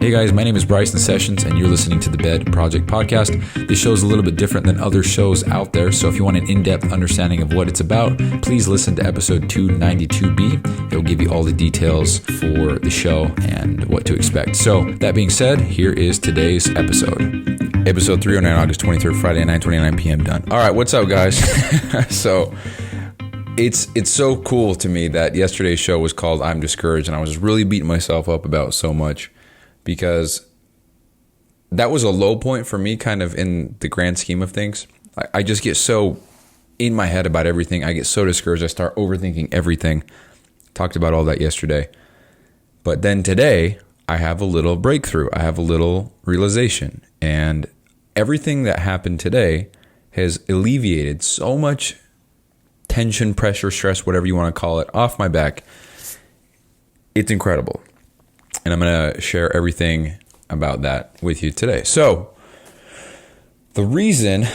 Hey guys, my name is Bryson Sessions and you're listening to the BED Project Podcast. This show is a little bit different than other shows out there, so if you want an in-depth understanding of what it's about, please listen to episode 292B. It'll give you all the details for the show and what to expect. So that being said, here is today's episode. Episode 309, August 23rd, Friday, 9:29 p.m. done. All right, what's up guys? So it's so cool to me that yesterday's show was called I'm Discouraged, and I was really beating myself up about so much, because that was a low point for me kind of in the grand scheme of things. I just get so in my head about everything. I get so discouraged. I start overthinking everything. Talked about all that yesterday. But then today, I have a little breakthrough. I have a little realization. And everything that happened today has alleviated so much tension, pressure, stress, whatever you want to call it, off my back. It's incredible. And I'm going to share everything about that with you today. So the reason,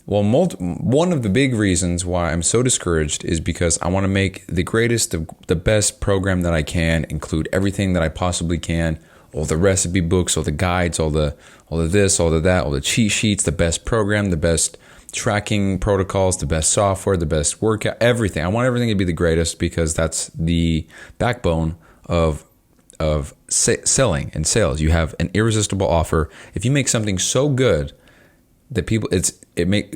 one of the big reasons why I'm so discouraged is because I want to make the greatest, the best program that I can, include everything that I possibly can, all the recipe books, all the guides, all the this, all the that, all the cheat sheets, the best program, the best tracking protocols, the best software, the best workout, everything. I want everything to be the greatest because that's the backbone of selling and sales. You have an irresistible offer. If you make something so good that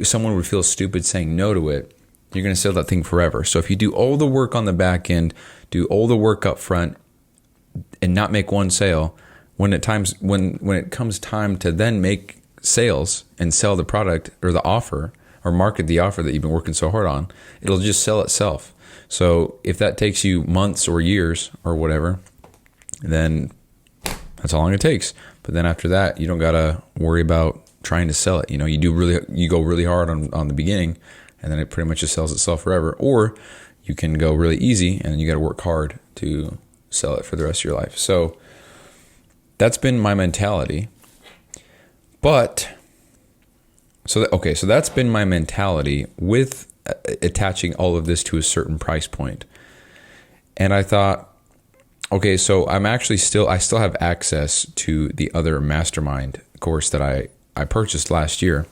someone would feel stupid saying no to it, you're going to sell that thing forever. So if you do all the work on the back end, do all the work up front, and not make one sale, when it comes time to then make sales and sell the product or the offer or market the offer that you've been working so hard on, it'll just sell itself. So if that takes you months or years or whatever, then that's how long it takes. But then after that, you don't gotta worry about trying to sell it. You go really hard on the beginning, and then it pretty much just sells itself forever. Or you can go really easy, and you got to work hard to sell it for the rest of your life. So that's been my mentality. So that's been my mentality with attaching all of this to a certain price point. And I thought, okay, so I still have access to the other mastermind course that I purchased last year.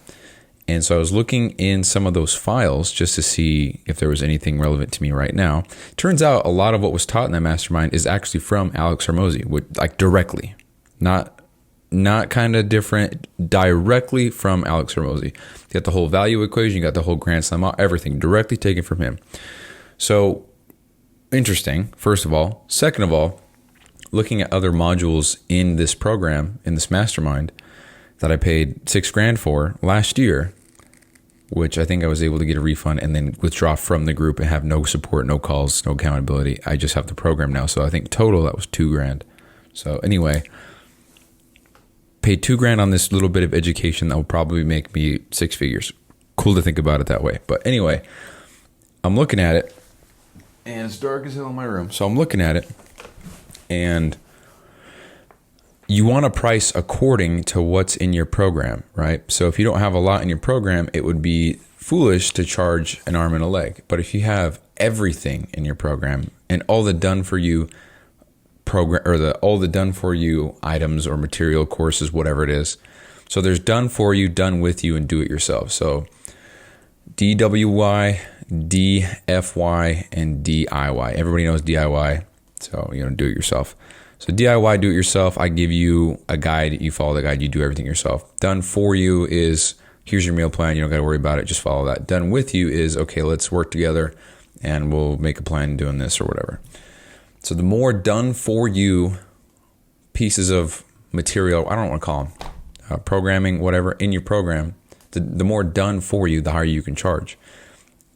And so I was looking in some of those files just to see if there was anything relevant to me right now. Turns out a lot of what was taught in that mastermind is actually from Alex Hormozi, like directly, not kind of different, directly from Alex Hormozi. You got the whole value equation, you got the whole Grand Slam, everything directly taken from him. So interesting, first of all. Second of all, looking at other modules in this program, in this mastermind, that I paid $6,000 for last year, which I think I was able to get a refund and then withdraw from the group and have no support, no calls, no accountability. I just have the program now. So I think total that was $2,000. So anyway, paid $2,000 on this little bit of education that will probably make me six figures. Cool to think about it that way. But anyway, I'm looking at it, and it's dark as hell in my room. So I'm looking at it, and you want to price according to what's in your program, right? So if you don't have a lot in your program, it would be foolish to charge an arm and a leg. But if you have everything in your program and all the done for you program, or all the done for you items or material, courses, whatever it is. So there's done for you, done with you, and do it yourself. So DWY, DFY, and DIY. Everybody knows DIY. So, do it yourself. So DIY, do it yourself. I give you a guide. You follow the guide. You do everything yourself. Done for you is, here's your meal plan. You don't got to worry about it. Just follow that. Done with you is, okay, let's work together and we'll make a plan doing this or whatever. So the more done for you pieces of material, I don't want to call them programming, whatever, in your program, the more done for you, the higher you can charge.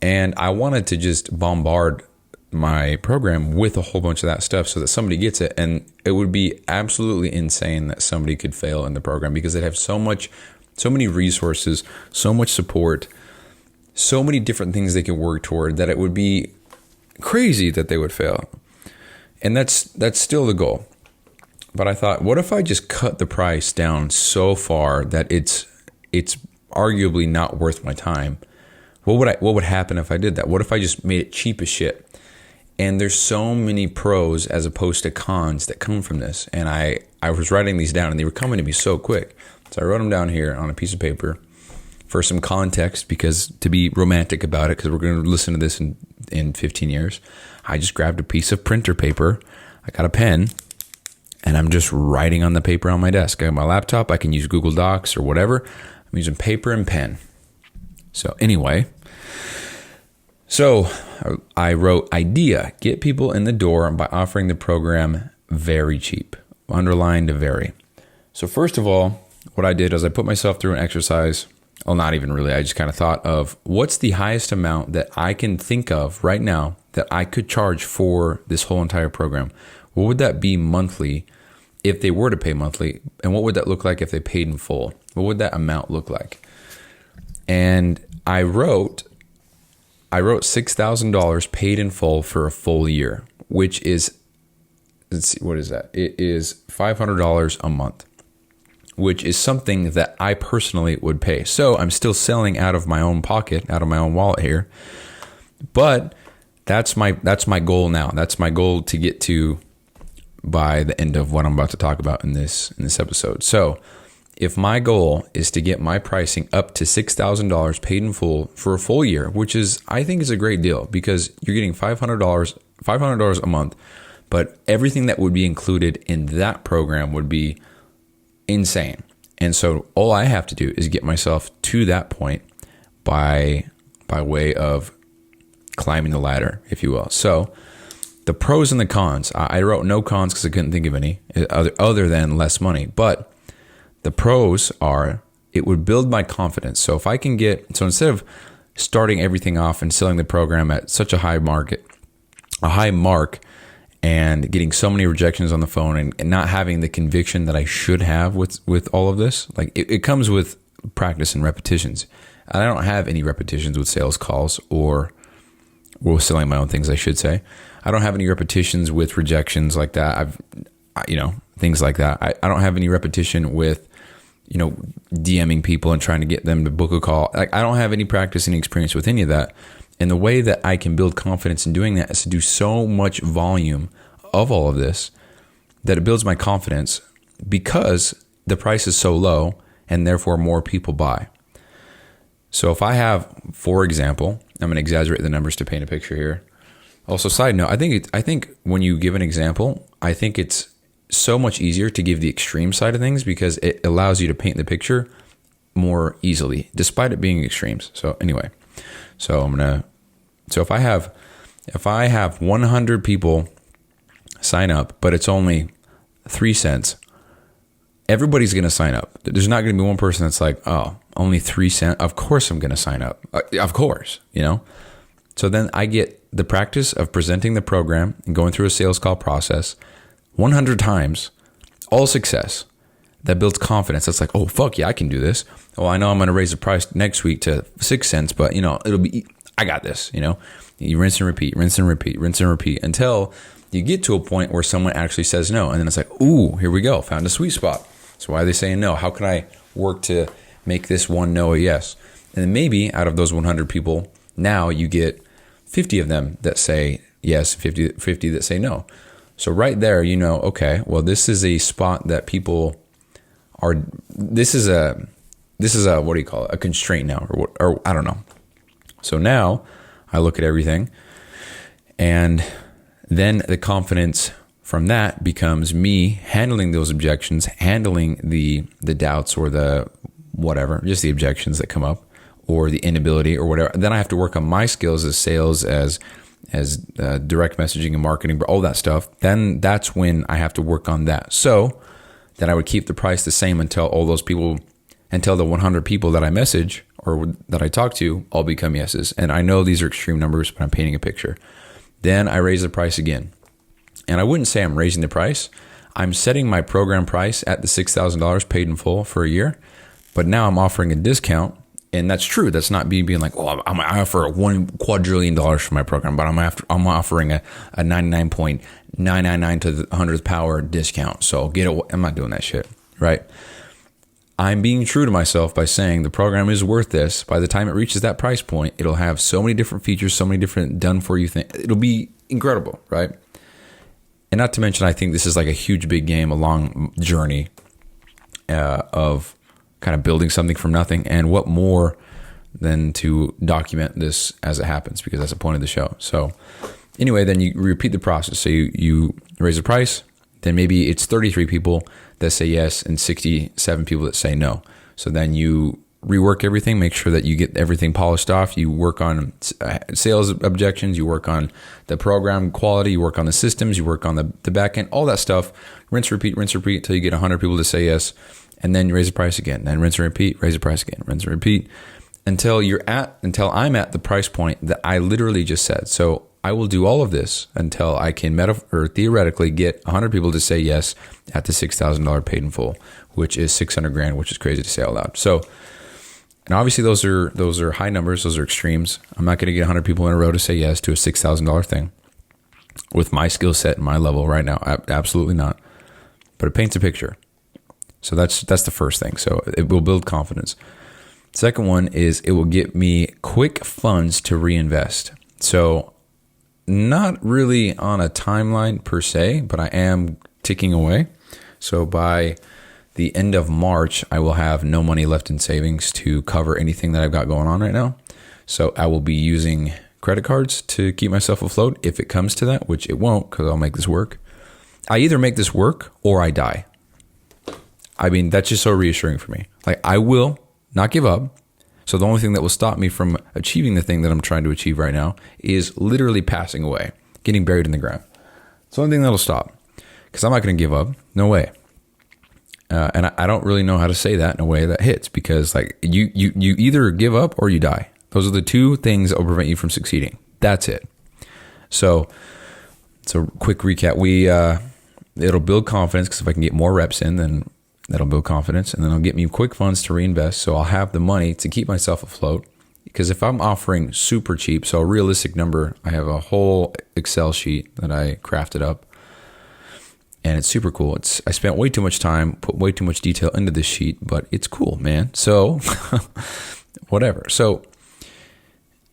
And I wanted to just bombard my program with a whole bunch of that stuff so that somebody gets it. And it would be absolutely insane that somebody could fail in the program, because they'd have so many resources, so much support, so many different things they could work toward, that it would be crazy that they would fail. And that's still the goal. But I thought, what if I just cut the price down so far that it's arguably not worth my time? What would happen if I did that? What if I just made it cheap as shit? And there's so many pros as opposed to cons that come from this. And I was writing these down and they were coming to me so quick. So I wrote them down here on a piece of paper for some context, because to be romantic about it, because we're going to listen to this in 15 years. I just grabbed a piece of printer paper. I got a pen and I'm just writing on the paper on my desk. I have my laptop. I can use Google Docs or whatever. I'm using paper and pen. So anyway, so I wrote idea, get people in the door by offering the program very cheap, underlined very. So first of all, what I did is I put myself through an exercise. Well, not even really. I just kind of thought of what's the highest amount that I can think of right now that I could charge for this whole entire program. What would that be monthly if they were to pay monthly? And what would that look like if they paid in full? What would that amount look like? And I wrote $6,000 paid in full for a full year, which is, let's see, what is that? It is $500 a month, which is something that I personally would pay. So I'm still selling out of my own pocket, out of my own wallet here. But that's my goal now. That's my goal to get to by the end of what I'm about to talk about in this episode. So if my goal is to get my pricing up to $6,000 paid in full for a full year, which is, I think is a great deal, because you're getting $500 a month, but everything that would be included in that program would be insane. And so all I have to do is get myself to that point by way of climbing the ladder, if you will. So the pros and the cons, I wrote no cons because I couldn't think of any other than less money. But the pros are, it would build my confidence. So if I can instead of starting everything off and selling the program at such a high mark, and getting so many rejections on the phone and not having the conviction that I should have with all of this, like it comes with practice and repetitions. And I don't have any repetitions with sales calls or selling my own things, I should say. I don't have any repetitions with rejections like that. Things like that. I don't have any repetition with, DMing people and trying to get them to book a call. Like, I don't have any practice and experience with any of that. And the way that I can build confidence in doing that is to do so much volume of all of this that it builds my confidence, because the price is so low and therefore more people buy. So if I have, for example, I'm going to exaggerate the numbers to paint a picture here. Also, side note, I think when you give an example, I think it's so much easier to give the extreme side of things, because it allows you to paint the picture more easily, despite it being extremes. So anyway, so if I have 100 people sign up, but it's only 3 cents, everybody's going to sign up. There's not going to be one person that's like, oh, only 3 cents. Of course I'm going to sign up. Of course, So then I get the practice of presenting the program and going through a sales call process 100 times, all success. That builds confidence. That's like, oh, fuck yeah, I can do this. Oh, I know I'm going to raise the price next week to 6 cents, but it'll be, I got this, You rinse and repeat until you get to a point where someone actually says no. And then it's like, ooh, here we go. Found a sweet spot. So why are they saying no? How can I work to make this one no a yes? And then maybe out of those 100 people, now you get 50 of them that say yes, 50 that say no. So right there, okay, well, this is a spot that people are, this is a, what do you call it? A constraint now, or I don't know. So now I look at everything, and then the confidence from that becomes me handling those objections, handling the doubts or the whatever, just the objections that come up, or the inability or whatever. Then I have to work on my skills as sales, as direct messaging and marketing, all that stuff. Then that's when I have to work on that. So then I would keep the price the same until the 100 people that I message or that I talk to all become yeses. And I know these are extreme numbers, but I'm painting a picture. Then I raise the price again. And I wouldn't say I'm raising the price. I'm setting my program price at the $6,000 paid in full for a year. But now I'm offering a discount. And that's true. That's not me being like, oh, I offer $1 quadrillion for my program, but I'm offering a 99.999 to the 100th power discount. So I'm not doing that shit, right? I'm being true to myself by saying the program is worth this. By the time it reaches that price point, it'll have so many different features, so many different done for you things. It'll be incredible, right? And not to mention, I think this is like a huge, big game, a long journey of kind of building something from nothing. And what more than to document this as it happens, because that's the point of the show. So anyway, then you repeat the process. So you raise the price, then maybe it's 33 people that say yes and 67 people that say no. So then you rework everything, make sure that you get everything polished off. You work on sales objections, you work on the program quality, you work on the systems, you work on the back end, all that stuff. Rinse, repeat until you get 100 people to say yes. And then you raise the price again. Then rinse and repeat, raise the price again, rinse and repeat until I'm at the price point that I literally just said. So I will do all of this until I can theoretically get 100 people to say yes at the $6,000 paid in full, which is $600,000, which is crazy to say out loud. So, and obviously those are high numbers, those are extremes. I'm not going to get 100 people in a row to say yes to a $6,000 thing with my skill set and my level right now. Absolutely not. But it paints a picture. So that's the first thing. So it will build confidence. Second one is it will get me quick funds to reinvest. So not really on a timeline per se, but I am ticking away. So by the end of March, I will have no money left in savings to cover anything that I've got going on right now. So I will be using credit cards to keep myself afloat if it comes to that, which it won't because I'll make this work. I either make this work or I die. I mean, that's just so reassuring for me. Like, I will not give up. So the only thing that will stop me from achieving the thing that I'm trying to achieve right now is literally passing away, getting buried in the ground. It's the only thing that'll stop because I'm not going to give up. No way. And I don't really know how to say that in a way that hits because like you either give up or you die. Those are the two things that will prevent you from succeeding. That's it. So quick recap. It'll build confidence because if I can get more reps in, then that'll build confidence, and then it'll get me quick funds to reinvest. So I'll have the money to keep myself afloat. Because if I'm offering super cheap, so a realistic number, I have a whole Excel sheet that I crafted up, and it's super cool. I spent way too much time, put way too much detail into this sheet, but it's cool, man. So whatever. So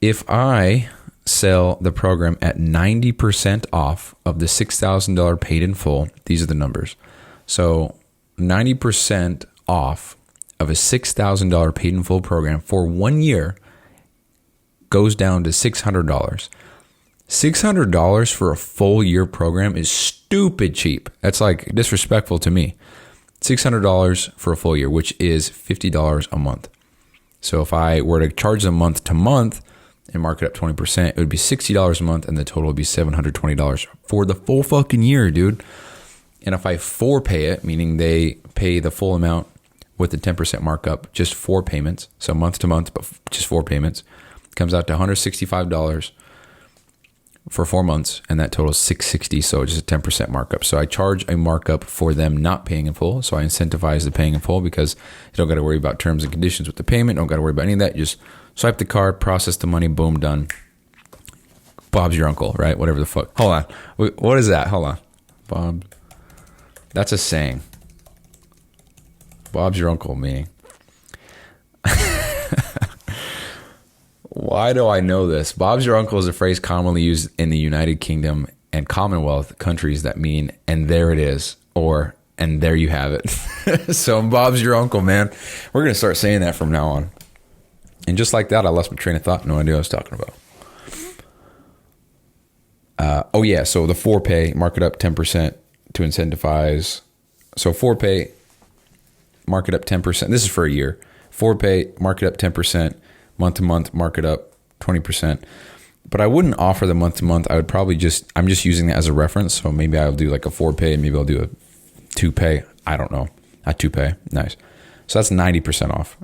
if I sell the program at 90% off of the $6,000 paid in full, these are the numbers. So 90% off of a $6,000 paid in full program for 1 year goes down to $600. $600 for a full year program is stupid cheap. That's like disrespectful to me. $600 for a full year, which is $50 a month. So if I were to charge them month to month and mark it up 20%, it would be $60 a month and the total would be $720 for the full fucking year, dude. And if I forepay it, meaning they pay the full amount with the 10% markup, just 4 payments, so month to month, but just 4 payments, comes out to $165 for 4 months, and that totals $660, so just a 10% markup. So I charge a markup for them not paying in full, so I incentivize the paying in full because you don't got to worry about terms and conditions with the payment, don't got to worry about any of that. You just swipe the card, process the money, boom, done. Bob's your uncle, right? Whatever the fuck. Hold on. What is that? Hold on. Bob. That's a saying. Bob's your uncle, meaning. Why do I know this? Bob's your uncle is a phrase commonly used in the United Kingdom and Commonwealth countries that mean, and there it is, or, and there you have it. So Bob's your uncle, man. We're going to start saying that from now on. And just like that, I lost my train of thought. No idea what I was talking about. So the forepay, mark it up 10%. To incentivize. So forepay, mark it up 10%. This is for a year. Forepay, mark it up 10%. Month to month, mark it up 20%. But I wouldn't offer the month to month. I would probably I'm just using that as a reference. So maybe I'll do like a forepay and maybe I'll do a 2pay. I don't know. A 2pay. Nice. So that's 90% off.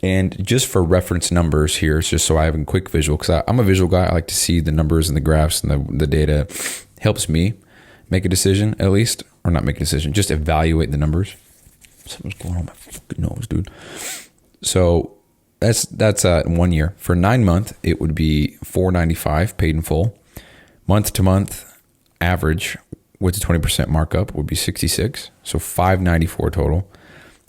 And just for reference numbers here, it's just so I have a quick visual because I'm a visual guy. I like to see the numbers and the graphs and the data. Helps me make a decision, at least, or not make a decision, just evaluate the numbers. Something's going on my fucking nose, dude. So that's 1 year. For 9 months, it would be $495 paid in full. Month to month average with the 20% markup would be $66, so $594 total.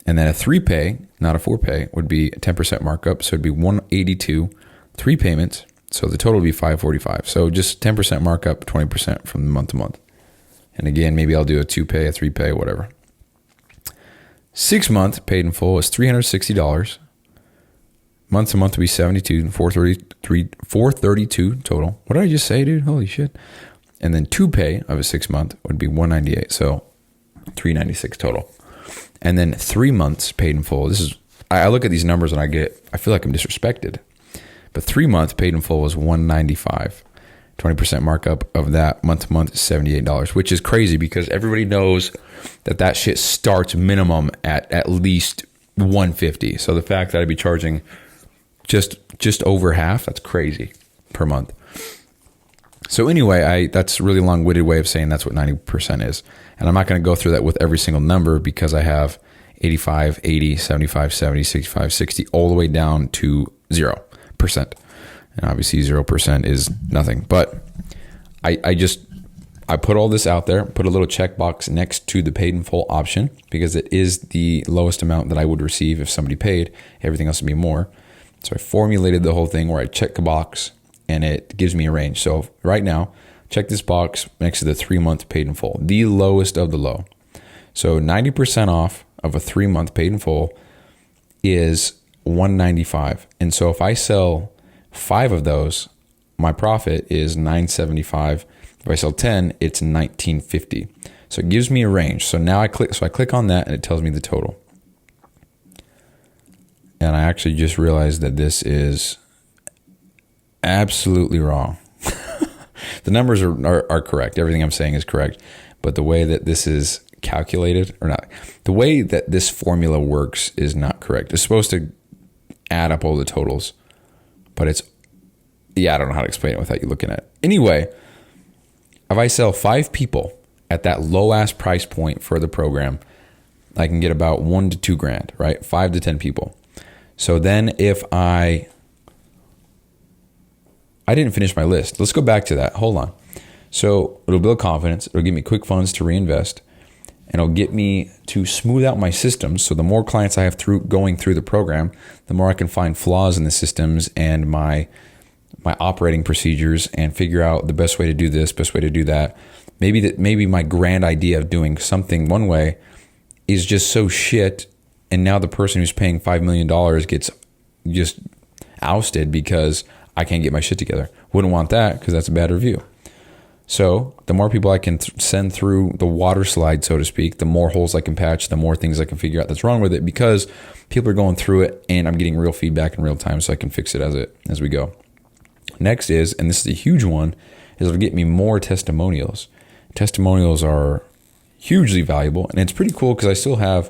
And then a 3-pay, not a 4-pay, would be a 10% markup, so it'd be $182, 3 payments, So the total will be $545. So just 10% markup, 20% from month to month. And again, maybe I'll do a 2-pay, a 3-pay, whatever. 6 month paid in full is $360. Month to month will be $72, $432 total. What did I just say, dude? Holy shit. And then 2-pay of a 6 month would be $198. So $396 total. And then 3 months paid in full. I look at these numbers and I feel like I'm disrespected. But 3 month paid in full was $195. 20% markup of that month to month is $78, which is crazy because everybody knows that shit starts minimum at least $150. So the fact that I'd be charging just over half, that's crazy per month. So anyway, that's a really long-winded way of saying that's what 90% is. And I'm not going to go through that with every single number because I have 85, 80, 75, 70, 65, 60, all the way down to 0%. And obviously 0% is nothing. But I put all this out there, put a little checkbox next to the paid in full option because it is the lowest amount that I would receive if somebody paid. Everything else would be more. So I formulated the whole thing where I check a box and it gives me a range. So right now, check this box next to the 3 month paid in full, the lowest of the low. So 90% off of a 3 month paid in full is $195. And so if I sell 5 of those, my profit is $975. If I sell 10, it's $1950. So it gives me a range. So now I click on that and it tells me the total. And I actually just realized that this is absolutely wrong. The numbers are correct. Everything I'm saying is correct. But the way that this is calculated, or not, the way that this formula works is not correct. It's supposed to add up all the totals. But I don't know how to explain it without you looking at it. Anyway, if I sell 5 people at that low ass price point for the program, I can get about $1 to $2 grand, right? 5 to 10 people. So then if I didn't finish my list. Let's go back to that. Hold on. So it'll build confidence. It'll give me quick funds to reinvest. And it'll get me to smooth out my systems. So the more clients I have going through the program, the more I can find flaws in the systems and my operating procedures and figure out the best way to do this, best way to do that. Maybe my grand idea of doing something one way is just so shit. And now the person who's paying $5 million gets just ousted because I can't get my shit together. Wouldn't want that because that's a bad review. So the more people I can send through the water slide, so to speak, the more holes I can patch, the more things I can figure out that's wrong with it because people are going through it and I'm getting real feedback in real time so I can fix it as we go. Next is, and this is a huge one, is it'll get me more testimonials. Testimonials are hugely valuable and it's pretty cool because I still have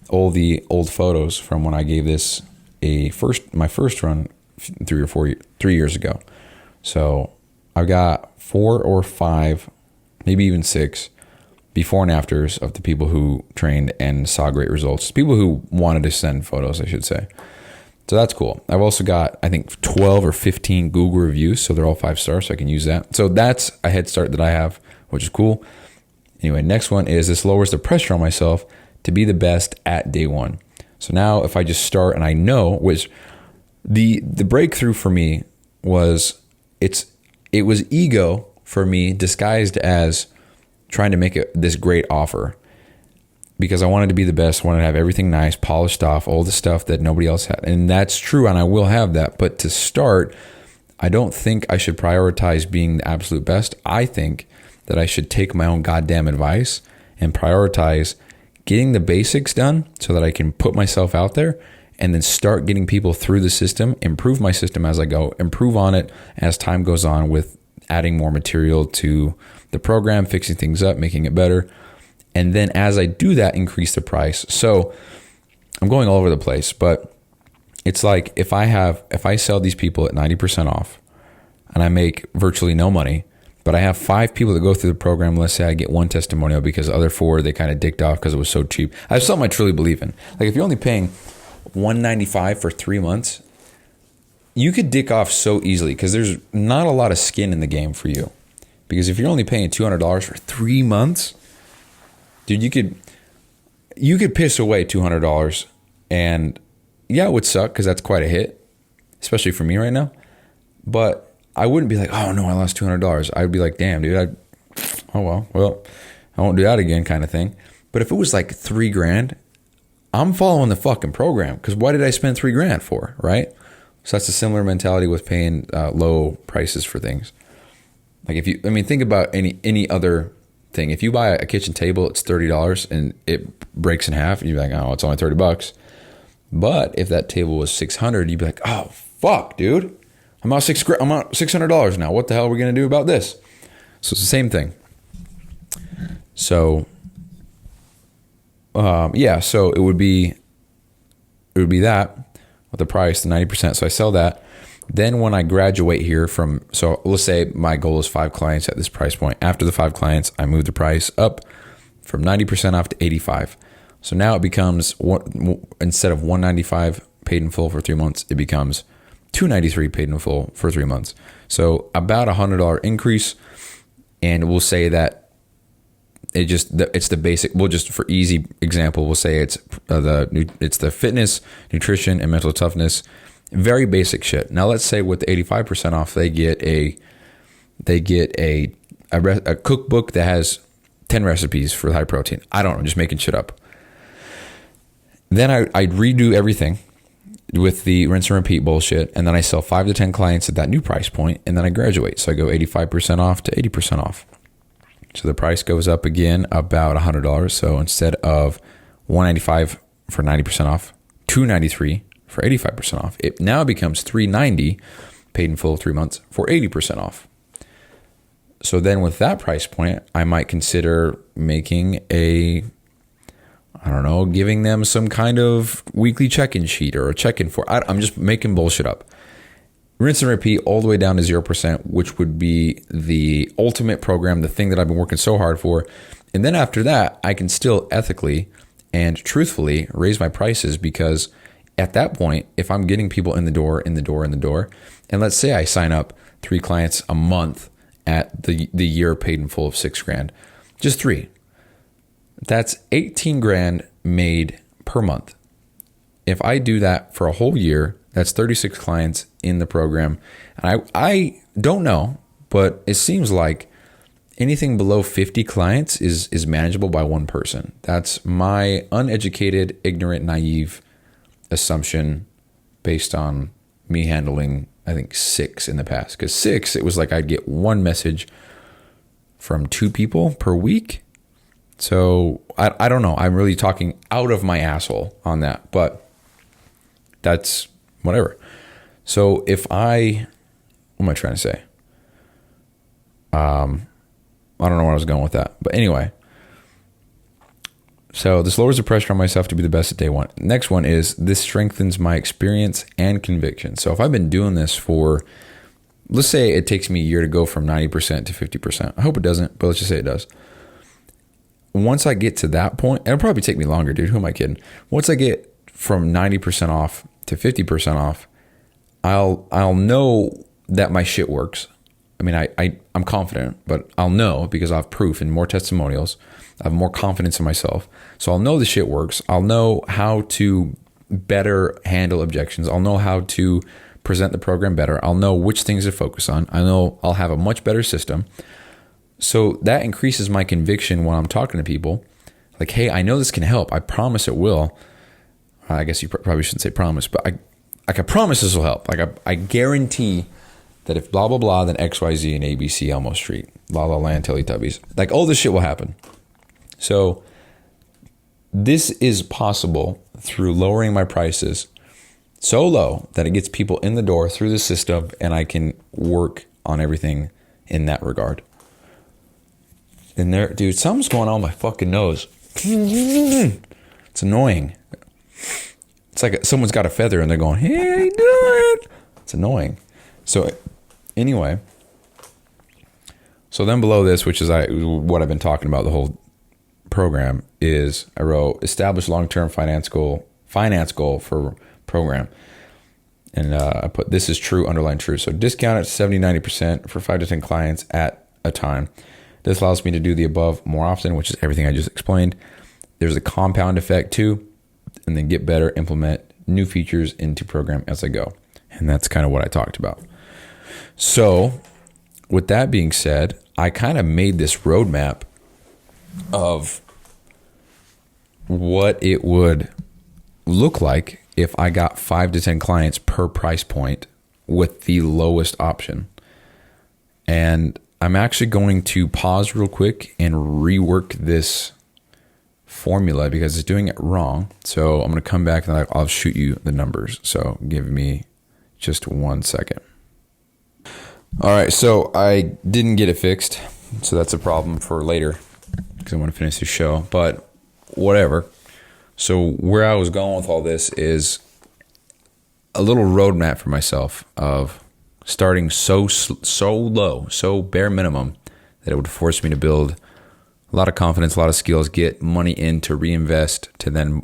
all the old photos from when I gave this my first run 3 years ago. So I've got 4 or 5, maybe even 6 before and afters of the people who trained and saw great results. People who wanted to send photos, I should say. So that's cool. I've also got, I think, 12 or 15 Google reviews. So they're all 5 stars. So I can use that. So that's a head start that I have, which is cool. Anyway, next one is this lowers the pressure on myself to be the best at day one. So now if I just start and I know, which the breakthrough for me was, it was ego for me disguised as trying to make this great offer because I wanted to be the best, wanted to have everything nice, polished off, all the stuff that nobody else had. And that's true, and I will have that. But to start, I don't think I should prioritize being the absolute best. I think that I should take my own goddamn advice and prioritize getting the basics done so that I can put myself out there and then start getting people through the system, improve my system as I go, improve on it as time goes on with adding more material to the program, fixing things up, making it better. And then as I do that, increase the price. So I'm going all over the place, but it's like if I sell these people at 90% off and I make virtually no money, but I have 5 people that go through the program. Let's say I get 1 testimonial because the other 4, they kind of dicked off because it was so cheap. I have something I truly believe in. Like if you're only paying $195 for 3 months, you could dick off so easily because there's not a lot of skin in the game for you. Because if you're only paying $200 for 3 months, dude, you could piss away $200, and yeah, it would suck because that's quite a hit, especially for me right now. But I wouldn't be like, oh no, I lost $200. I'd be like, damn, dude, well, I won't do that again kind of thing. But if it was like $3,000, I'm following the fucking program, because why did I spend $3,000 for, right? So that's a similar mentality with paying low prices for things. Like think about any other thing. If you buy a kitchen table, it's $30 and it breaks in half, and you're like, oh, it's only $30. But if that table was $600, you'd be like, oh fuck, dude, I'm out $600 now. What the hell are we gonna do about this? So it's the same thing. So so it would be that with the price, the 90%. So I sell that. Then when I graduate here so let's say my goal is 5 clients at this price point. After the 5 clients, I move the price up from 90% off to 85. So now it becomes, instead of $195 paid in full for 3 months, it becomes $293 paid in full for 3 months. So about $100 increase. And we'll say that it's the basic. We'll just, for easy example, we'll say it's the fitness, nutrition, and mental toughness. Very basic shit. Now let's say with the 85% off, they get a cookbook that has 10 recipes for high protein. I don't know, I'm just making shit up. Then I redo everything with the rinse and repeat bullshit, and then I sell 5 to 10 clients at that new price point, and then I graduate. So I go 85% off to 80% off. So the price goes up again about $100. So instead of $195 for 90% off, $293 for 85% off. It now becomes $390 paid in full 3 months for 80% off. So then with that price point, I might consider making giving them some kind of weekly check-in sheet or a check-in for, I'm just making bullshit up. Rinse and repeat all the way down to 0%, which would be the ultimate program, the thing that I've been working so hard for. And then after that, I can still ethically and truthfully raise my prices, because at that point, if I'm getting people in the door, and let's say I sign up 3 clients a month at the year paid in full of $6,000, just 3, that's $18,000 made per month. If I do that for a whole year, that's 36 clients in the program. And I don't know, but it seems like anything below 50 clients is manageable by one person. That's my uneducated, ignorant, naive assumption based on me handling, I think, 6 in the past. Because 6, it was like I'd get 1 message from 2 people per week. So I don't know. I'm really talking out of my asshole on that, but that's whatever. So what am I trying to say? I don't know where I was going with that, but anyway. So this lowers the pressure on myself to be the best at day one. Next one is, this strengthens my experience and conviction. So if I've been doing this for, let's say it takes me a year to go from 90% to 50%. I hope it doesn't, but let's just say it does. Once I get to that point, it'll probably take me longer, dude. Who am I kidding? Once I get from 90% off to 50% off, I'll know that my shit works. I mean, I'm confident, but I'll know because I have proof and more testimonials. I have more confidence in myself. So I'll know the shit works. I'll know how to better handle objections. I'll know how to present the program better. I'll know which things to focus on. I know I'll have a much better system. So that increases my conviction when I'm talking to people. Like, hey, I know this can help. I promise it will. I guess you probably shouldn't say promise, but I can promise this will help. Like I guarantee that if blah, blah, blah, then X, Y, Z and ABC Elmo Street, La La Land, Teletubbies, like all this shit will happen. So this is possible through lowering my prices so low that it gets people in the door through the system, and I can work on everything in that regard. And there, dude, something's going on with my fucking nose. It's annoying. It's like someone's got a feather and they're going, hey, how you doing? It's annoying. So anyway, so then below this, which is what I've been talking about the whole program, is I wrote establish long-term finance goal for program. And I put this is true, underline true. So discount it to 70, 90% for 5 to 10 clients at a time. This allows me to do the above more often, which is everything I just explained. There's a compound effect too, and then get better, implement new features into program as I go. And that's kind of what I talked about. So with that being said, I kind of made this roadmap of what it would look like if I got 5 to 10 clients per price point with the lowest option. And I'm actually going to pause real quick and rework this formula because it's doing it wrong. So I'm going to come back and I'll shoot you the numbers. So give me just 1 second. All right, so I didn't get it fixed. So that's a problem for later because I want to finish the show, but whatever. So where I was going with all this is a little roadmap for myself of starting so low, so bare minimum that it would force me to build a lot of confidence, a lot of skills, get money in to reinvest to then,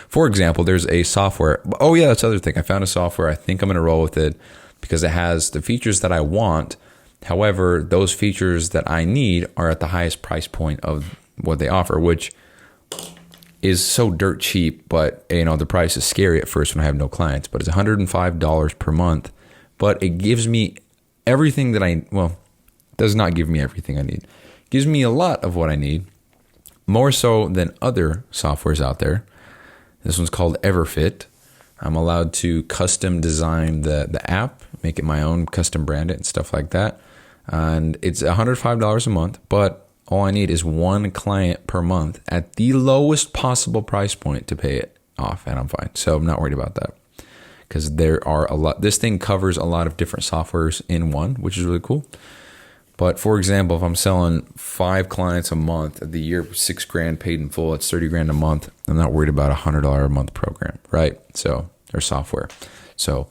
for example, there's a software. Oh yeah, that's the other thing. I found a software. I think I'm going to roll with it because it has the features that I want. However, those features that I need are at the highest price point of what they offer, which is so dirt cheap, but the price is scary at first when I have no clients, but it's $105 per month, but it gives me everything that does not give me everything I need. It gives me a lot of what I need, more so than other softwares out there. This one's called EverFit. I'm allowed to custom design the app, make it my own, custom brand it and stuff like that. And it's $105 a month, but all I need is 1 client per month at the lowest possible price point to pay it off, and I'm fine. So I'm not worried about that because there are a lot. This thing covers a lot of different softwares in one, which is really cool. But for example, if I'm selling 5 clients a month at the year, $6,000 paid in full, it's $30,000 a month. I'm not worried about $100 a month program, right? So or software. So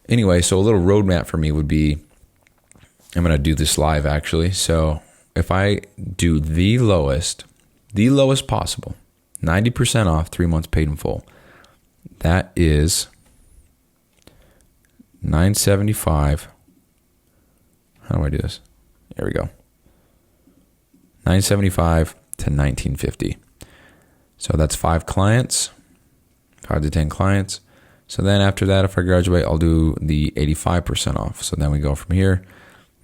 anyway, so a little roadmap for me would be, I'm going to do this live actually. So if I do the lowest possible, 90% off, 3 months paid in full, that is $975. How do I do this? There we go. $975 to $1,950. So that's 5 clients, 5 to 10 clients. So then after that, if I graduate, I'll do the 85% off. So then we go from here.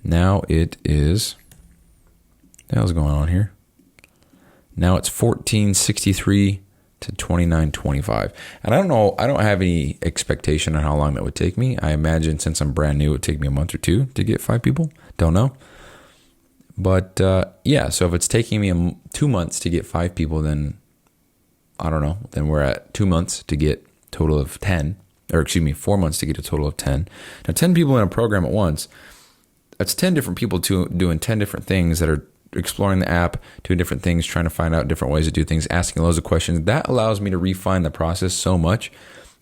Now it is, what the hell's going on here? Now it's $1,463 to $2,925. And I don't know, I don't have any expectation on how long that would take me. I imagine since I'm brand new, it would take me a month or 2 to get 5 people. Don't know. But yeah, so if it's taking me 2 months to get 5 people, then I don't know. Then we're at 2 months to get a total of 10, or excuse me, 4 months to get a total of 10. Now 10 people in a program at once, that's 10 different people doing 10 different things that are exploring the app, doing different things, trying to find out different ways to do things, asking loads of questions. That allows me to refine the process so much.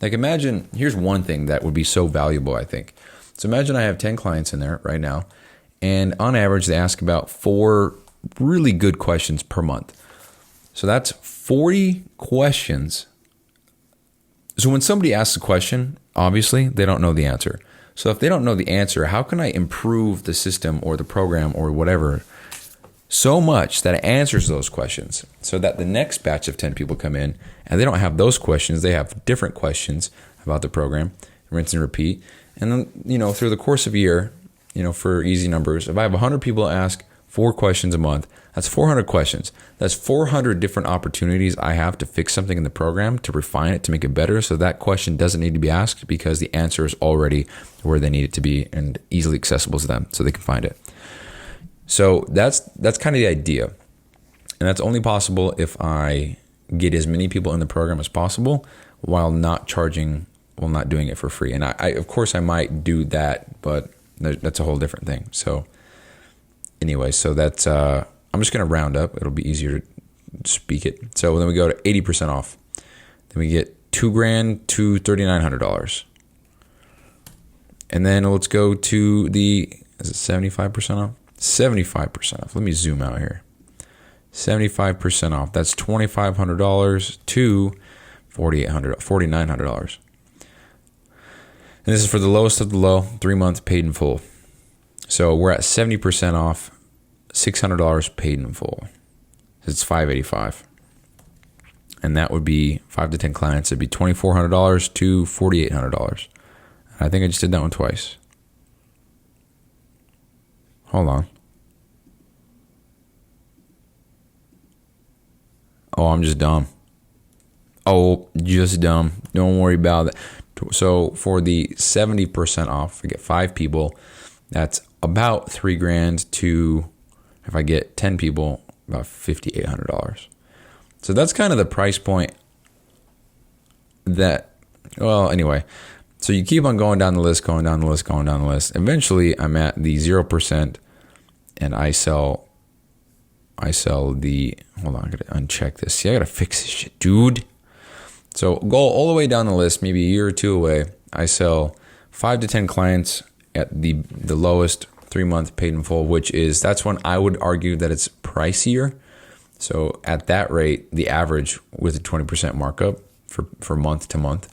Like imagine, here's one thing that would be so valuable, I think. So imagine I have 10 clients in there right now, and on average, they ask about 4 really good questions per month. So that's 40 questions. So when somebody asks a question, obviously, they don't know the answer. So if they don't know the answer, how can I improve the system or the program or whatever so much that it answers those questions so that the next batch of 10 people come in and they don't have those questions, they have different questions about the program, rinse and repeat. And then, through the course of a year, for easy numbers, if I have 100 people ask 4 questions a month, that's 400 questions. That's 400 different opportunities I have to fix something in the program, to refine it, to make it better. So that question doesn't need to be asked because the answer is already where they need it to be and easily accessible to them so they can find it. So that's kind of the idea. And that's only possible if I get as many people in the program as possible while not doing it for free. And I of course I might do that, but that's a whole different thing. So anyway, so that's, I'm just going to round up. It'll be easier to speak it. So then we go to 80% off. Then we get $2,000 to $3,900. And then let's go to is it 75% off? 75% off. Let me zoom out here. 75% off. That's $2,500 to $4,900. And this is for the lowest of the low, 3 months paid in full. So we're at 70% off, $600 paid in full. It's $585. And that would be 5 to 10 clients. It'd be $2,400 to $4,800. I think I just did that one twice. Hold on. Oh, I'm just dumb. Oh, just dumb. Don't worry about it. So for the 70% off, I get 5 people. That's about $3,000 to, if I get 10 people, about $5,800. So that's kind of the price point that, well, anyway. So you keep on going down the list, going down the list, going down the list. Eventually, I'm at the 0%, and I sell the, hold on, I gotta uncheck this. See, I gotta fix this shit, dude. So go all the way down the list, maybe a year or two away. I sell 5 to 10 clients at the lowest 3-month paid in full, that's when I would argue that it's pricier. So at that rate, the average with a 20% markup for month to month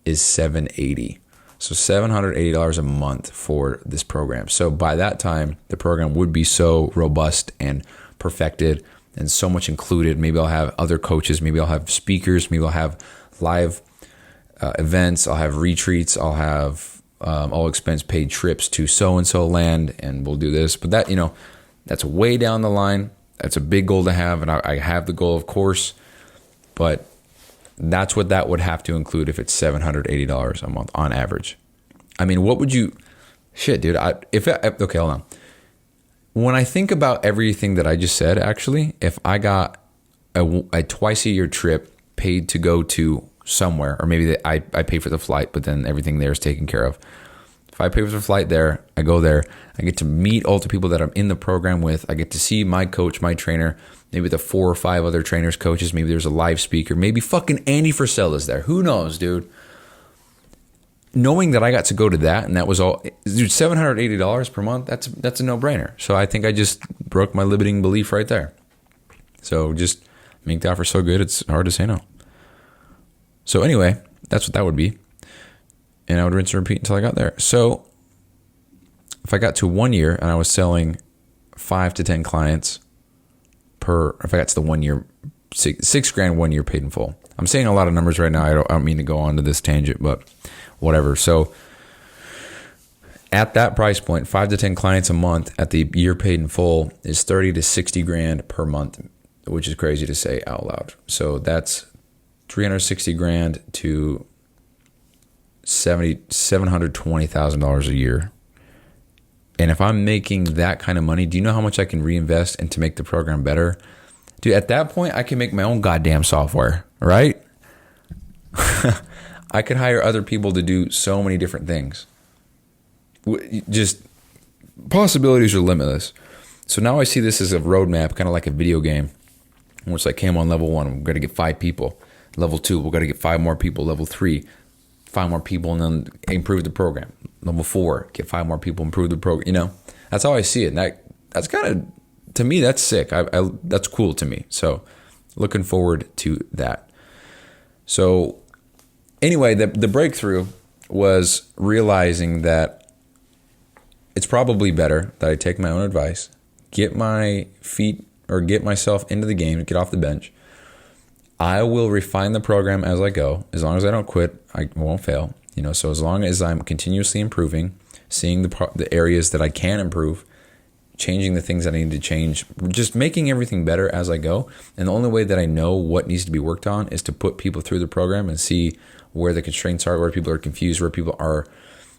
is $780. So $780 a month for this program. So by that time, the program would be so robust and perfected and so much included. Maybe I'll have other coaches. Maybe I'll have speakers. Maybe I'll have live events. I'll have retreats. I'll have all expense paid trips to so-and-so land, and we'll do this. But that, that's way down the line. That's a big goal to have, and I have the goal, of course. But that's what that would have to include if it's $780 a month on average. I mean, what would you... Shit, dude. Okay, hold on. When I think about everything that I just said, actually, if I got a twice-a-year trip paid to go to somewhere, or maybe I pay for the flight, but then everything there is taken care of. If I pay for the flight there, I go there, I get to meet all the people that I'm in the program with. I get to see my coach, my trainer, maybe the 4 or 5 other trainers, coaches. Maybe there's a live speaker. Maybe fucking Andy Frisella's there. Who knows, dude? Knowing that I got to go to that, and that was all, dude, $780 per month, that's a no-brainer. So I think I just broke my limiting belief right there. So just make the offer so good, it's hard to say no. So anyway, that's what that would be. And I would rinse and repeat until I got there. So if I got to 1 year and I was selling 5 to 10 clients if I got to the 1 year, $6,000 1 year paid in full. I'm saying a lot of numbers right now. I don't mean to go on to this tangent, but whatever. So at that price point, 5 to 10 clients a month at the year paid in full is $30,000 to $60,000 per month, which is crazy to say out loud. So that's $360,000 to $720,000 a year. And if I'm making that kind of money, do you know how much I can reinvest and to make the program better? Dude, at that point, I can make my own goddamn software, right? I could hire other people to do so many different things. Just possibilities are limitless. So now I see this as a roadmap, kind of like a video game. Where it's like, okay, I'm on level 1, we've got to get 5 people. Level 2, we've got to get 5 more people. Level 3, 5 more people, and then improve the program. Level 4, get 5 more people, improve the program. That's how I see it. And that's kind of, to me, that's sick. That's cool to me. So looking forward to that. So anyway, the breakthrough was realizing that it's probably better that I take my own advice, get my feet or get myself into the game, get off the bench. I will refine the program as I go. As long as I don't quit, I won't fail. So as long as I'm continuously improving, seeing the areas that I can improve, changing the things that I need to change, just making everything better as I go. And the only way that I know what needs to be worked on is to put people through the program and see where the constraints are, where people are confused, where people are.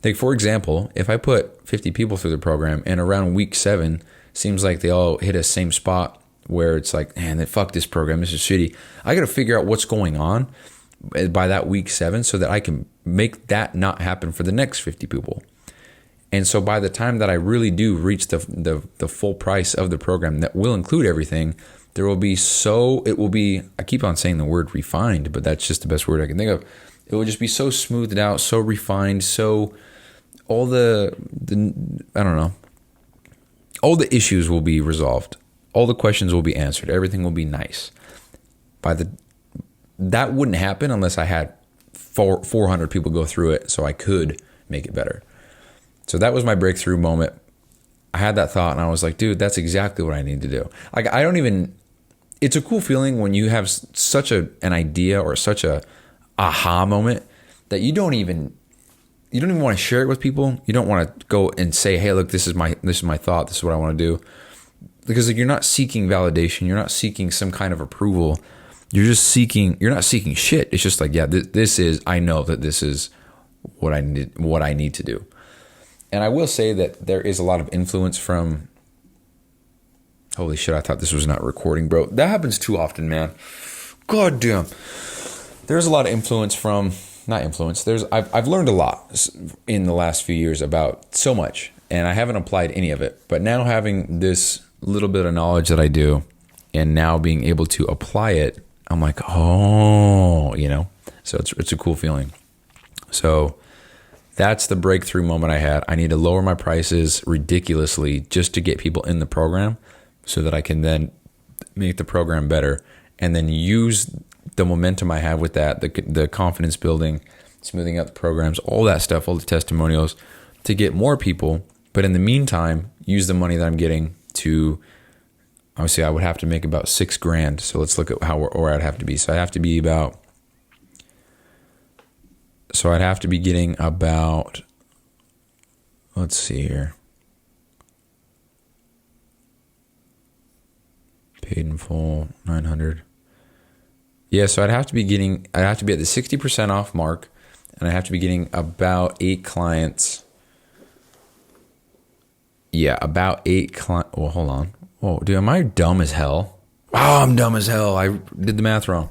Like, for example, if I put 50 people through the program and around week 7, seems like they all hit a same spot where it's like, man, fuck this program, this is shitty. I got to figure out what's going on by that week 7 so that I can make that not happen for the next 50 people. And so by the time that I really do reach the full price of the program that will include everything, it will be, I keep on saying the word refined, but that's just the best word I can think of. It will just be so smoothed out, so refined, so all the I don't know, all the issues will be resolved. All the questions will be answered. Everything will be nice. That wouldn't happen unless I had 400 people go through it so I could make it better. So that was my breakthrough moment. I had that thought and I was like, dude, that's exactly what I need to do. Like, it's a cool feeling when you have such an idea or such a aha moment that you don't even you don't even want to share it with people. You don't want to go and say, hey, look, this is my thought. This is what I want to do. Because like, you're not seeking validation. You're not seeking some kind of approval. You're not seeking shit. It's just like, yeah, I know that this is what I need to do. And I will say that there is a lot of influence from, holy shit, I thought this was not recording, bro. That happens too often, man. God damn. There's a lot of influence from, not influence. I've learned a lot in the last few years about so much, and I haven't applied any of it. But now having this little bit of knowledge that I do, and now being able to apply it, I'm like, oh, so it's a cool feeling. So that's the breakthrough moment I had. I need to lower my prices ridiculously just to get people in the program so that I can then make the program better and then use the momentum I have with that, the confidence building, smoothing out the programs, all that stuff, all the testimonials to get more people. But in the meantime, use the money that I'm getting to, obviously I would have to make about $6,000. So let's look at where I'd have to be. So I'd have to be getting about, let's see here. Paid in full, 900. Yeah, so I'd have to be at the 60% off mark, and I have to be getting about 8 clients. Yeah, about 8 clients. Well, hold on. Whoa, dude, am I dumb as hell? Oh, I'm dumb as hell. I did the math wrong.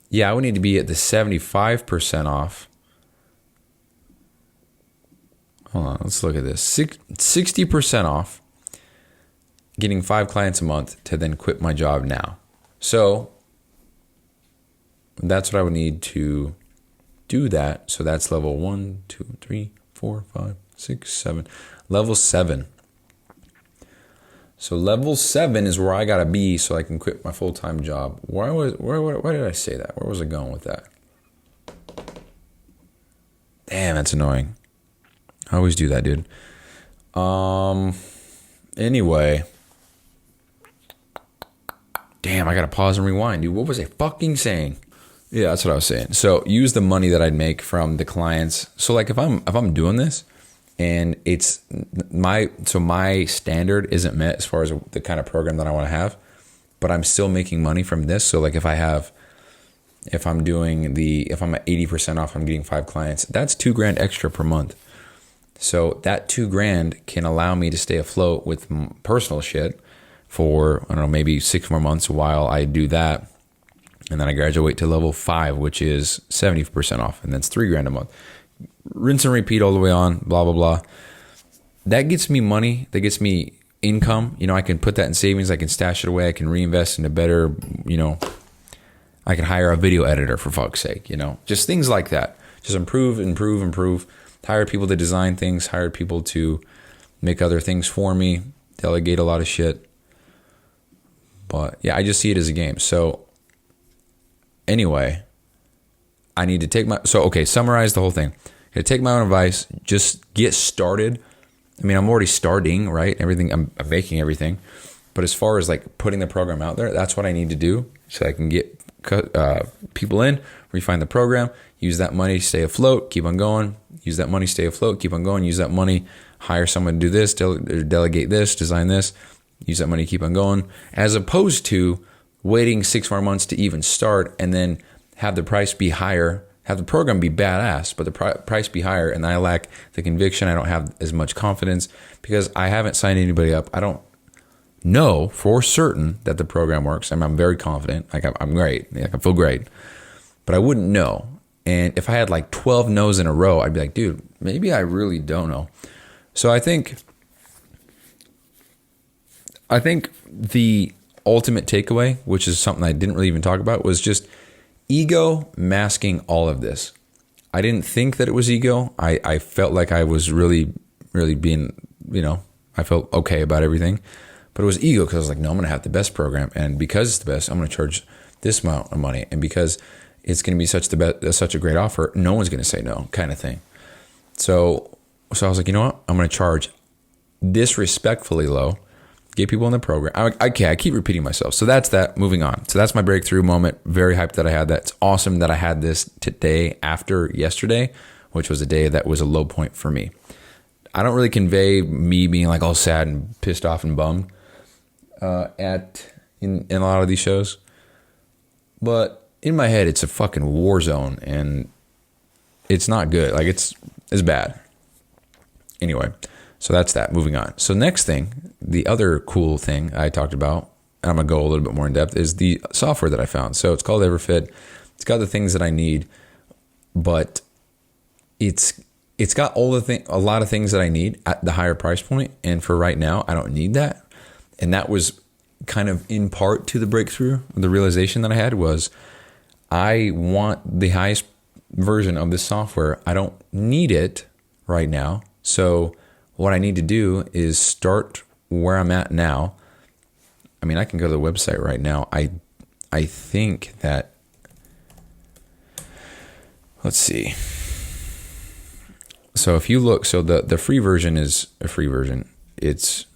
Yeah, I would need to be at the 75% off. Hold on, let's look at this. 60% off, getting 5 clients a month to then quit my job now. So that's what I would need to do that. So that's level 1, 2, 3, 4, 5, 6, 7. Level 7. So level 7 is where I gotta be so I can quit my full-time job. Why did I say that? Where was I going with that? Damn, that's annoying. I always do that, dude. Anyway. Damn, I gotta pause and rewind, dude. What was I fucking saying? Yeah, that's what I was saying. So use the money that I'd make from the clients. So like if I'm doing this and it's my standard isn't met as far as the kind of program that I want to have, but I'm still making money from this. So like if I'm at 80% off, I'm getting 5 clients, that's $2,000 extra per month. So that $2,000 can allow me to stay afloat with personal shit for, I don't know, maybe 6 more months while I do that. And then I graduate to level 5, which is 70% off. And that's $3,000 a month. Rinse and repeat all the way on, blah, blah, blah. That gets me money. That gets me income. I can put that in savings. I can stash it away. I can reinvest into better, I can hire a video editor for fuck's sake, just things like that. Just improve. Hire people to design things. Hire people to make other things for me. Delegate a lot of shit. But yeah, I just see it as a game. So anyway, I need to summarize the whole thing. I take my own advice, just get started. I mean, I'm already starting, right? I'm making everything. But as far as like putting the program out there, that's what I need to do so I can get people in, refine the program, use that money, stay afloat, keep on going, use that money, stay afloat, keep on going, use that money, hire someone to do this, delegate this, design this, use that money, keep on going, as opposed to waiting 6 more months to even start and then have the price be higher, have the program be badass, but the price be higher, and I lack the conviction. I don't have as much confidence because I haven't signed anybody up. I don't know for certain that the program works. I'm very confident. Like I'm great. Like I feel great, but I wouldn't know. And if I had like 12 no's in a row, I'd be like, dude, maybe I really don't know. So I think the ultimate takeaway, which is something I didn't really even talk about, was just ego masking all of this. I didn't think that it was ego. I felt like I was really, really being, I felt okay about everything. But it was ego because I was like, no, I'm going to have the best program. And because it's the best, I'm going to charge this amount of money. And because it's going to be such a great offer, no one's going to say no, kind of thing. So I was like, you know what? I'm going to charge disrespectfully low, get people in the program. I keep repeating myself. So that's that. Moving on. So that's my breakthrough moment. Very hyped that I had that. It's awesome that I had this today after yesterday which was a day that was a low point for me. I don't really convey me being like all sad and pissed off and bummed in a lot of these shows. But in my head, it's a fucking war zone, and it's not good. Like, it's bad. Anyway, so that's that. Moving on. So next thing, the other cool thing I talked about, and I'm going to go a little bit more in depth, is the software that I found. So it's called EverFit. It's got the things that I need, but it's got a lot of things that I need at the higher price point. And for right now, I don't need that. And that was kind of in part to the breakthrough. The realization that I had was I want the highest version of this software. I don't need it right now. So what I need to do is start where I'm at now. I mean, I can go to the website right now. I think that, let's see. So if you look, so the free version is a free version. It's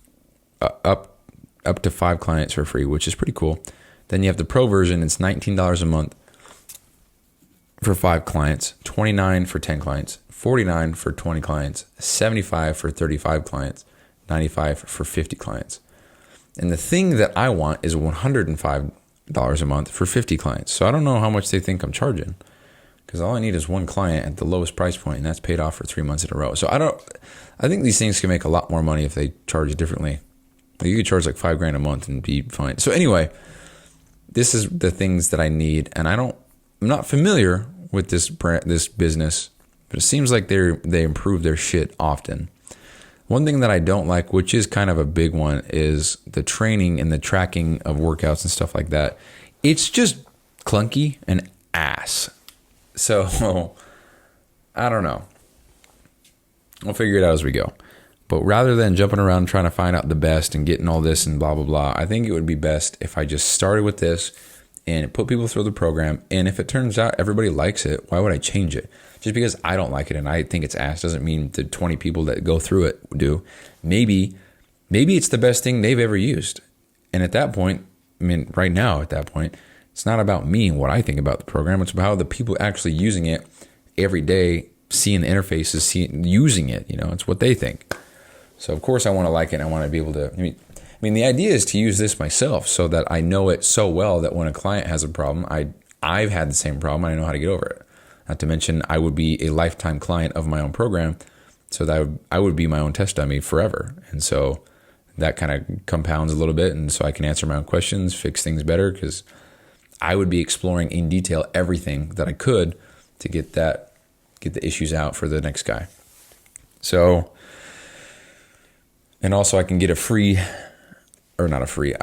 up to 5 clients for free, which is pretty cool. Then you have the pro version. It's $19 a month for 5 clients, $29 for 10 clients, $49 for 20 clients, $75 for 35 clients, $95 for 50 clients. And the thing that I want is $105 a month for 50 clients. So I don't know how much they think I'm charging, because all I need is one client at the lowest price point, and that's paid off for 3 months in a row. So I think these things can make a lot more money if they charge differently. You could charge like $5,000 a month and be fine. So anyway, this is the things that I need, and I'm not familiar with this business, but it seems like they improve their shit often. One thing that I don't like, which is kind of a big one, is the training and the tracking of workouts and stuff like that. It's just clunky and ass. So I don't know. We'll figure it out as we go. But rather than jumping around trying to find out the best and getting all this and blah, blah, blah, I think it would be best if I just started with this and put people through the program. And if it turns out everybody likes it, why would I change it? Just because I don't like it and I think it's ass doesn't mean the 20 people that go through it do. Maybe it's the best thing they've ever used. And at that point, I mean, right now at that point, it's not about me and what I think about the program. It's about how the people actually using it every day, seeing the interfaces, using it. It's what they think. So of course I want to like it and I want to be able to, I mean, the idea is to use this myself so that I know it so well that when a client has a problem, I've had the same problem and I know how to get over it. Not to mention I would be a lifetime client of my own program, so that I would be my own test dummy forever. And so that kind of compounds a little bit, and so I can answer my own questions, fix things better, because I would be exploring in detail everything that I could to get the issues out for the next guy. So, and also I can get I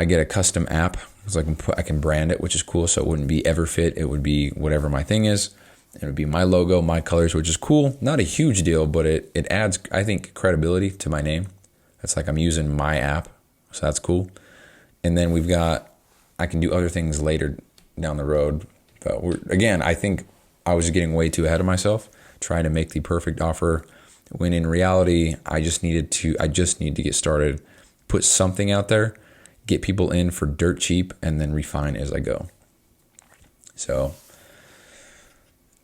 get a custom app, so I can brand it, which is cool. So it wouldn't be EverFit, it would be whatever my thing is. It would be my logo, my colors, which is cool. Not a huge deal, but it adds, I think, credibility to my name. It's like I'm using my app, so that's cool. And then I can do other things later down the road. But I think I was getting way too ahead of myself, trying to make the perfect offer, when in reality, I just need to get started, put something out there, get people in for dirt cheap, and then refine as I go. So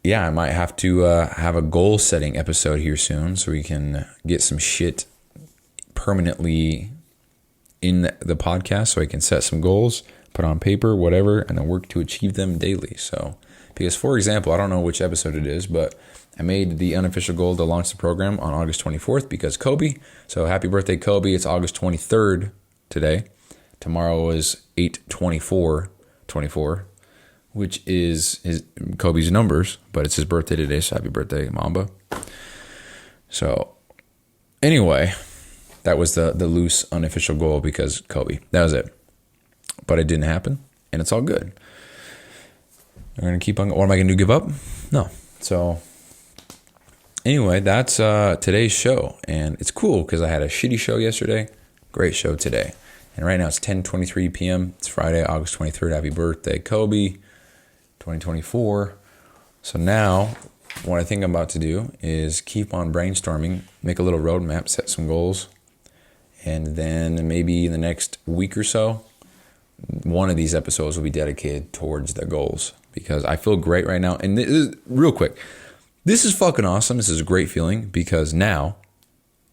yeah, I might have to have a goal setting episode here soon so we can get some shit permanently in the podcast, so I can set some goals, put on paper, whatever, and then work to achieve them daily. So, because for example, I don't know which episode it is, but I made the unofficial goal to launch the program on August 24th because Kobe. So happy birthday, Kobe. It's August 23rd today. Tomorrow is 8/24/24. Which is Kobe's numbers, but it's his birthday today, so happy birthday, MAMBA. So anyway, that was the loose unofficial goal because Kobe. That was it. But it didn't happen, and it's all good. I'm going to keep on. What am I going to do, give up? No. So anyway, that's today's show, and it's cool because I had a shitty show yesterday, great show today. And right now it's 10:23 p.m. It's Friday, August 23rd. Happy birthday, Kobe. 2024. So now what I think I'm about to do is keep on brainstorming, make a little roadmap, set some goals, and then maybe in the next week or so, one of these episodes will be dedicated towards the goals, because I feel great right now. And this is, real quick, this is fucking awesome. This is a great feeling because now,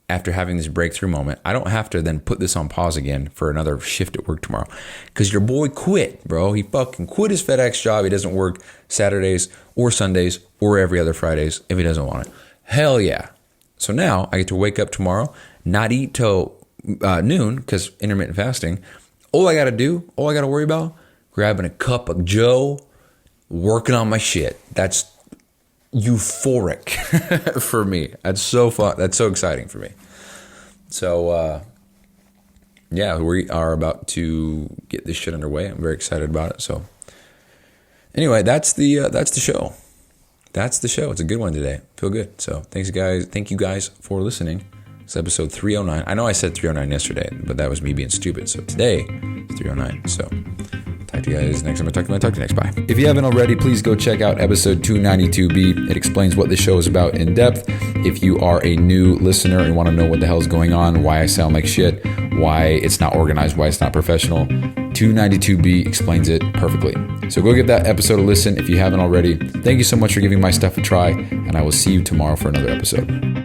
after having this breakthrough moment, I don't have to then put this on pause again for another shift at work tomorrow. Because your boy quit, bro. He fucking quit his FedEx job. He doesn't work Saturdays or Sundays or every other Fridays if he doesn't want it. Hell yeah. So now I get to wake up tomorrow, not eat till noon because intermittent fasting. All I got to worry about, grabbing a cup of Joe, working on my shit. That's euphoric for me. That's so fun. That's so exciting for me. So, yeah, we are about to get this shit underway. I'm very excited about it. So anyway, that's the show. That's the show. It's a good one today. Feel good. So thanks, guys. Thank you guys for listening. It's episode 309. I know I said 309 yesterday, but that was me being stupid. So today, 309. So talk to you guys next time. Talk to you next. Bye. If you haven't already, please go check out episode 292B. It explains what the show is about in depth. If you are a new listener and want to know what the hell is going on, why I sound like shit, why it's not organized, why it's not professional, 292B explains it perfectly. So go give that episode a listen if you haven't already. Thank you so much for giving my stuff a try, and I will see you tomorrow for another episode.